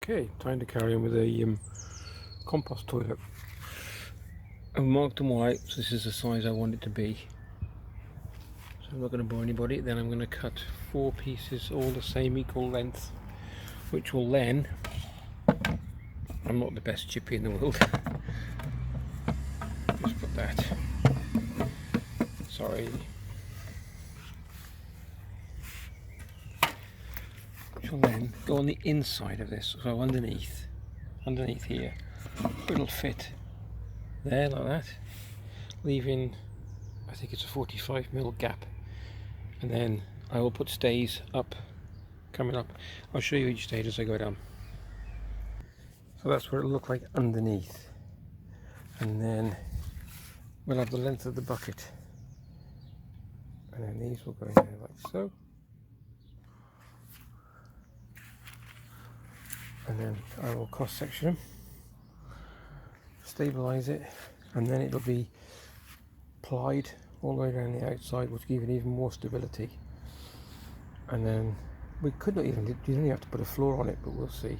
Okay, time to carry on with a compost toilet. I've marked them all out, so this is the size I want it to be. So I'm not going to bore anybody. Then I'm going to cut 4 pieces, all the same equal length, which will then, I'm not the best chippy in the world, just put that, sorry, which will then go on the inside of this, so underneath here, it'll fit there like that, leaving, I think it's a 45mm gap, and then I will put stays up, coming up. I'll show you each stage as I go down. So that's what it'll look like underneath, and then we'll have the length of the bucket, and then these will go in there like so, and then I will cross section them, stabilize it, and then it'll be plied all the way around the outside, which will give it even more stability. And then we could not even, you don't even have to put a floor on it, but we'll see.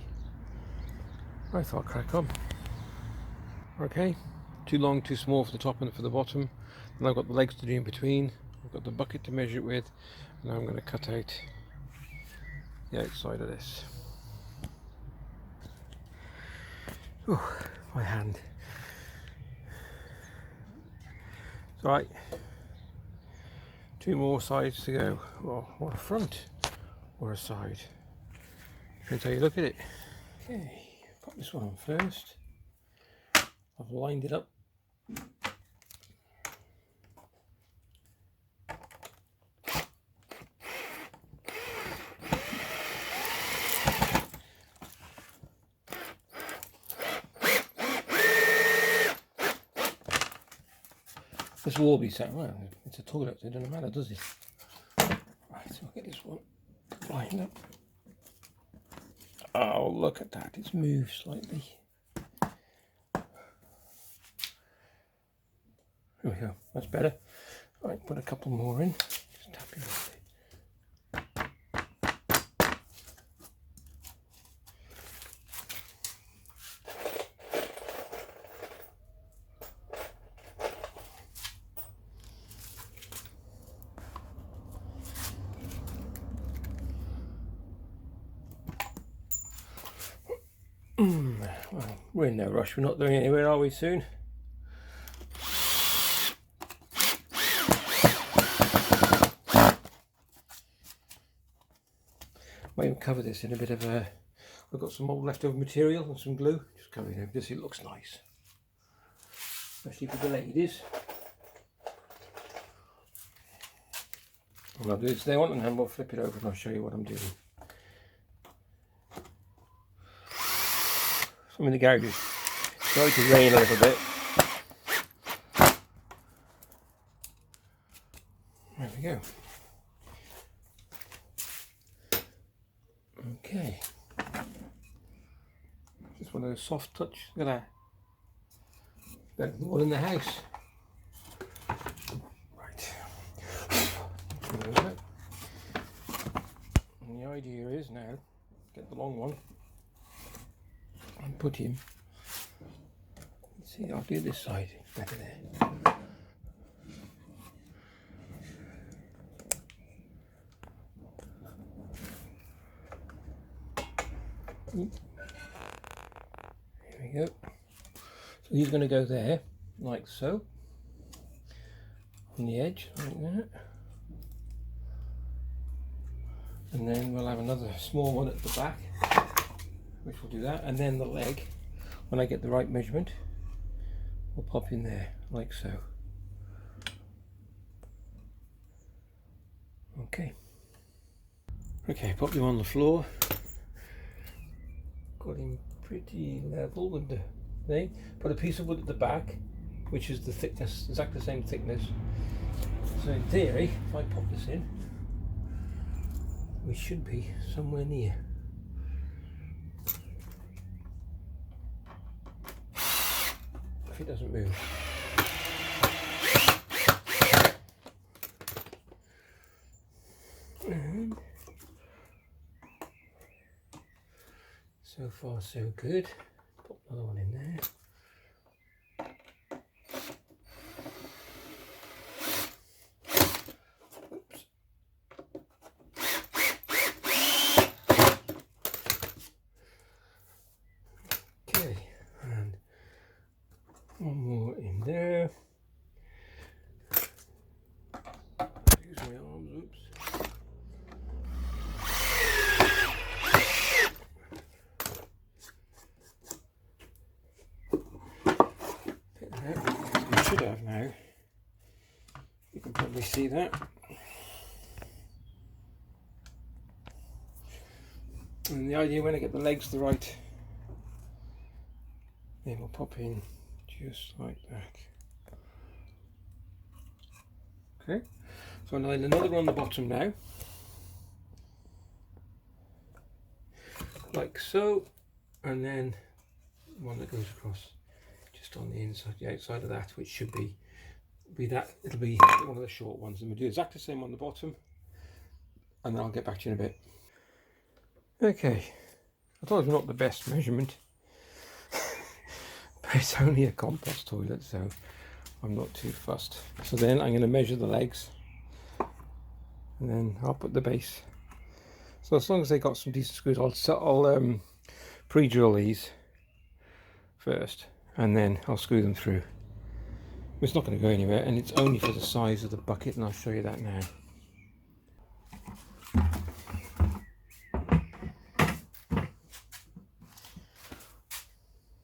I thought crack on. Okay, too long, too small for the top and for the bottom. And I've got the legs to do in between. I've got the bucket to measure it with, and I'm going to cut out the outside of this. Oh, my hand. It's right. 2 more sides to go. Oh, or a front or a side. Depends how you look at it. Okay, pop this one on first. I've lined it up. This will all be set. Well, it's a toilet, so it doesn't matter, does it? Right, so I'll get this one lined up. Oh, look at that, it's moved slightly. There we go, that's better. Right, put a couple more in. Just tap it off. Well, we're in no rush, we're not going anywhere, are we, soon? Might even cover this in a bit of a, I've got some old leftover material and some glue, just cover it over just so it looks nice, especially for the ladies. And I'll do this there one, and then we'll flip it over and I'll show you what I'm doing. So I'm in the garage. It's starting to rain a little bit. There we go. Okay. Just one of those soft touch. Look at that. Better than one in the house. Right. And the idea is now, get the long one and put him. Let's see, I'll do this side better there. Here we go. So he's going to go there, like so, on the edge, like that. And then we'll have another small one at the back, which will do that. And then the leg, when I get the right measurement, will pop in there, like so. Okay. Okay, pop him on the floor. Got him pretty level with the thing. Put a piece of wood at the back, which is the thickness, exactly the same thickness. So in theory, if I pop this in, we should be somewhere near. If it doesn't move. And So far so good. Put another one in there. Oops. Okay, and one more in there. Use my arms, oops. You should have now. You can probably see that. And the idea when I get the legs the right, they will pop in just like that. Okay, so I'll line another on the bottom now, like so, and then one that goes across just on the inside, the outside of that, which should be that. It'll be one of the short ones, and we'll do exactly the same on the bottom, and then I'll get back to you in a bit. Okay, I thought it was not the best measurement, but it's only a compost toilet, so I'm not too fussed. So then I'm going to measure the legs, and then I'll put the base. So as long as they got some decent screws, I'll pre-drill these first, and then I'll screw them through. It's not going to go anywhere, and it's only for the size of the bucket, and I'll show you that now.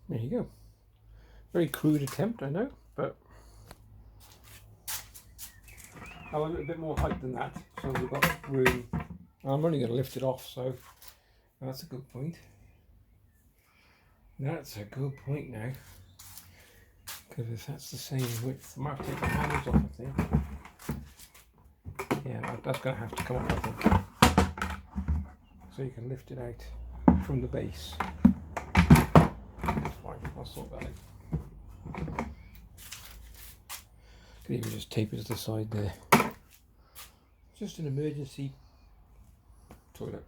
There you go. Very crude attempt, I know, but I want a bit more height than that, so we've got room. I'm only going to lift it off, so that's a good point. That's a good point now, because if that's the same width, I might have to take the handles off, I think. Yeah, that's going to have to come up, I think. So you can lift it out from the base. That's fine, I'll sort that out. Could even just tape it to the side there. Just an emergency toilet.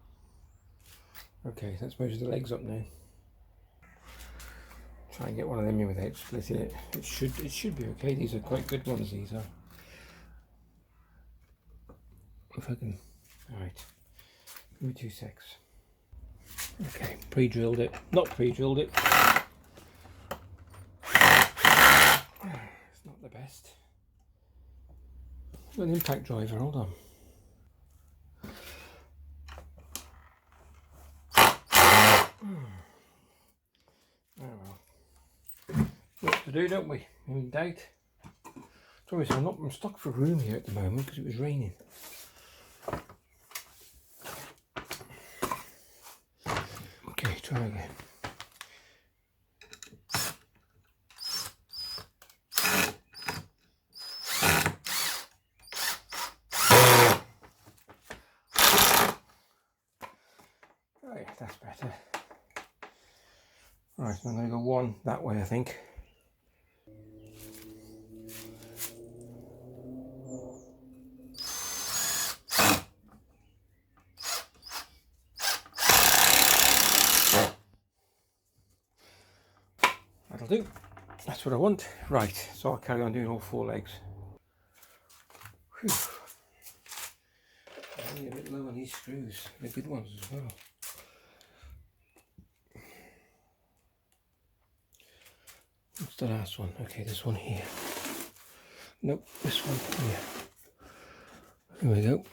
Okay, let's measure the legs up now. Try and get one of them in without splitting it. It should be okay. These are quite good ones, these are. If I can, alright. Give me 2 secs. Okay, pre-drilled it. Not pre-drilled it. It's not the best. An impact driver, hold on. Oh well. What to do, don't we? In doubt. Sorry, so I'm stuck for room here at the moment because it was raining. Okay, try again. Oh yeah, that's better. Right, so I'm going to go one that way, I think. That'll do. That's what I want. Right, so I'll carry on doing all 4 legs. Whew. I'm a bit low on these screws. They're good ones as well. What's the last one? Okay, this one here. Nope, this one here. Here we go.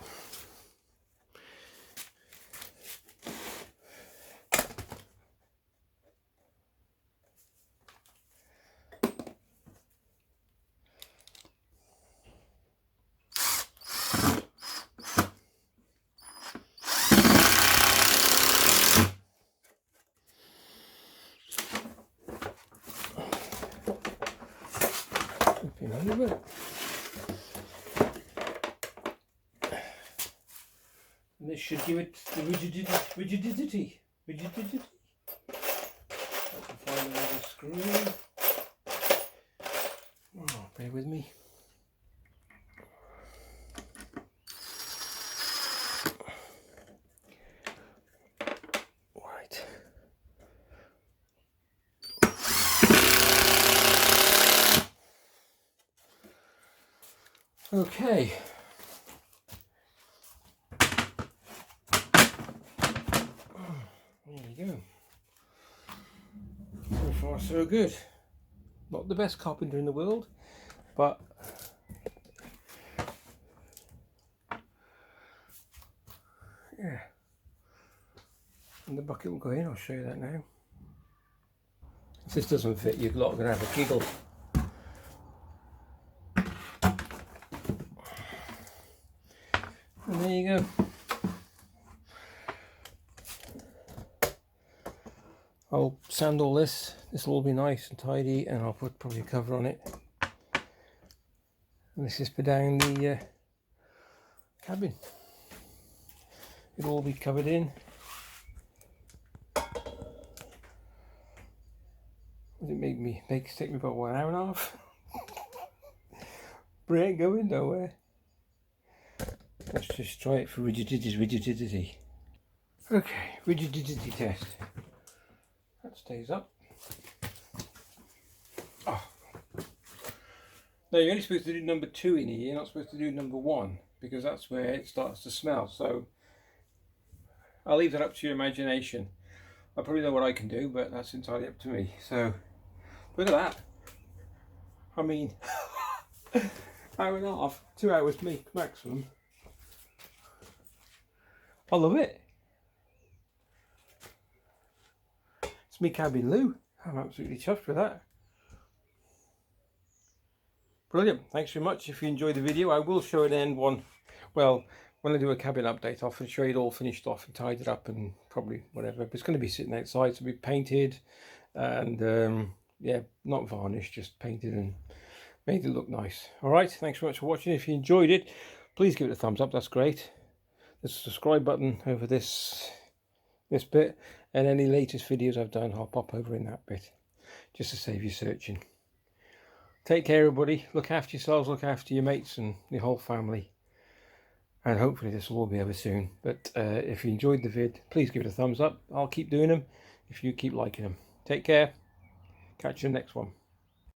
And this should give it the rigidity. Find another screw. Oh, bear with me. Right. Okay. There you go. So far so good. Not the best carpenter in the world, but yeah. And the bucket will go in, I'll show you that now. If this doesn't fit, you're lot going to have a giggle. And there you go. I'll sand all this. This will all be nice and tidy, and I'll put probably a cover on it. And this is for down the cabin. It'll all be covered in. Take me about 1 hour and a half. But it ain't going nowhere. Let's just try it for rigidity. Okay, rigidity test. That stays up. Oh. No, you're only supposed to do number 2 in here. You're not supposed to do number 1, because that's where it starts to smell. So I'll leave that up to your imagination. I probably know what I can do, but that's entirely up to me. So look at that. I mean, hour and a half, 2 hours maximum. I love it. It's me cabin loo. I'm absolutely chuffed with that. Brilliant. Thanks very much. If you enjoyed the video, I will show an end one. Well, when I do a cabin update, I'll show it all finished off and tied it up and probably whatever. But it's going to be sitting outside, so it'll be painted and yeah, not varnished, just painted and made it look nice. All right. Thanks very much for watching. If you enjoyed it, please give it a thumbs up. That's great. There's a subscribe button over this bit, and any latest videos I've done I'll pop over in that bit just to save you searching. Take care everybody, look after yourselves, look after your mates and your whole family, and hopefully this will all be over soon. But if you enjoyed the vid, please give it a thumbs up. I'll keep doing them if you keep liking them. Take care, catch you in the next one.